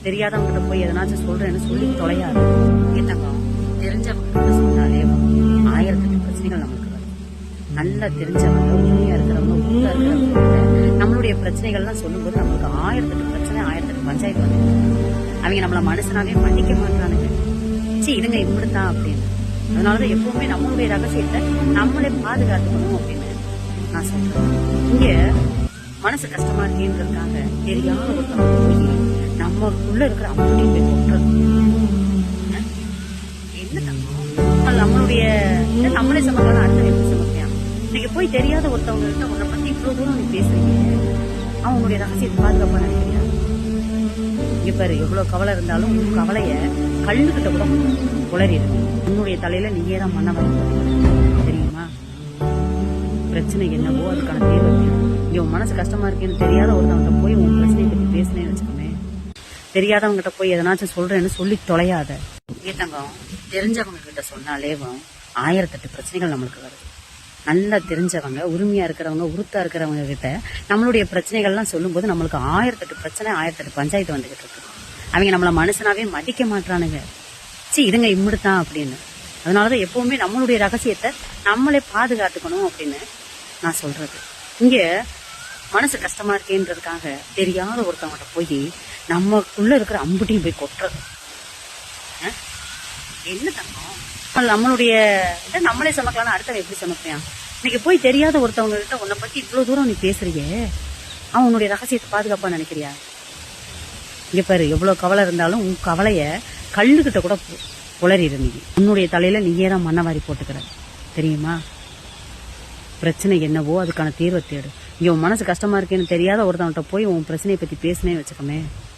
தெரியாதவங்கிட்ட போய் எதனாச்சும் சொல்றேன்னு சொல்லி தொலையாது. கேட்டவங்க தெரிஞ்சவங்க சொன்னாலே 1008 பிரச்சனைகள் நமக்கு வரும். நல்லா தெரிஞ்சவங்க, உண்மையா இருக்கிறவங்க, ஊரா இருக்கிறவங்க நம்மளுடைய பிரச்சனைகள்லாம் சொல்லும்போது நம்மளுக்கு 1008 பிரச்சனை, 1008 பஞ்சாயத்து வந்து அவங்க நம்மள மனுஷனாவே மன்னிக்க மாட்டானுங்க. இதுங்க இப்படித்தான் அப்படின்னு. அதனாலதான் எப்பவுமே நம்மளுடைய ரகசியத்தை நம்மளே பாதுகாத்துக்கணும் அப்படின்னு நான் சொல்றேன். இங்க மனசு கஷ்டமா இருக்கேன்றதுக்காக தெரியாத ஒருத்தவங்க போய் நமக்குள்ள இருக்கிற அப்படியும் போய் கொட்டுறது என்ன தங்கம்? நம்மளுடைய நம்மளே சமைக்கலாம், அடுத்த எப்படி சமைக்கலாம்? இன்னைக்கு போய் தெரியாத ஒருத்தவங்க கிட்ட உன்னை பத்தி இவ்வளவு தூரம் நீ பேசுறீங்க, அவங்களுடைய ரகசியத்தை பாதுகாப்பா நினைக்கிறியா? இங்க பாரு, எவ்வளவு கவலை இருந்தாலும் உன் கவலைய கல்லுகிட்ட கூட உளறிடு. உன்னுடைய தலையில நீயே தான் மண்ண தெரியுமா? பிரச்சனை என்னவோ அதுக்கான தீர்வு. இங்க உன் மனசு கஷ்டமா இருக்கேன்னு தெரியாத ஒருத்தவங்க போய் உன் பிரச்சனையை பத்தி பேசினேன்னு வச்சுக்கோமே, தெரியாதவங்கிட்ட போய் எதனாச்சும் சொல்றேன்னு சொல்லி தொலையாத. ஏத்தங்கம் தெரிஞ்சவங்க கிட்ட சொன்னாலே 1008 பிரச்சனைகள் நம்மளுக்கு வருது. நல்லா தெரிஞ்சவங்க, உரிமையா இருக்கிறவங்க, உருத்தா இருக்கிறவங்க கிட்ட நம்மளுடைய பிரச்சனைகள்லாம் சொல்லும் போது நம்மளுக்கு 1008 பிரச்சனை, 1008 பஞ்சாயத்து வந்துகிட்டு இருக்கு. அவங்க நம்மள மனுஷனாவே மதிக்க மாட்டானுங்க. இதுங்க இப்படித்தான் அப்படின்னு. அதனாலதான் எப்பவுமே நம்மளுடைய ரகசியத்தை நம்மளே பாதுகாத்துக்கணும் அப்படின்னு நான் சொல்றது. இங்க மனசு கஷ்டமா இருக்கேன்றதுக்காக தெரியாத ஒருத்தவங்கிட்ட போய் நமக்குள்ள இருக்கிற அம்புட்டியும் போய் கொட்டுறது என்ன தங்கம்? நம்மளுடைய இதை நம்மளே சமைக்கலாம், அடுத்தவன் எப்படி சமைப்பான்? இன்னைக்கு போய் தெரியாத ஒருத்தவங்க கிட்ட உன்னை பத்தி இவ்வளவு தூரம் நீ பேசுறீங்க, அவன் உன்னுடைய ரகசியத்தை பாதுகாப்பா நினைக்கிறியா? இங்க பாரு, எவ்வளவு கவலை இருந்தாலும் உன் கவலைய கல்லுகிட்ட கூட உளறிடு. நீ உன்னுடைய தலையில நீயே தான் மண்ணவாரி போட்டுக்கிற தெரியுமா? பிரச்சனை என்னவோ அதுக்கான தீர்வை தேடு. இங்க உன் மனசு கஷ்டமா இருக்கேன்னு தெரியாத ஒருத்தவங்கிட்ட போய் உன் பிரச்சனையை பத்தி பேசினே வச்சுக்கோமே,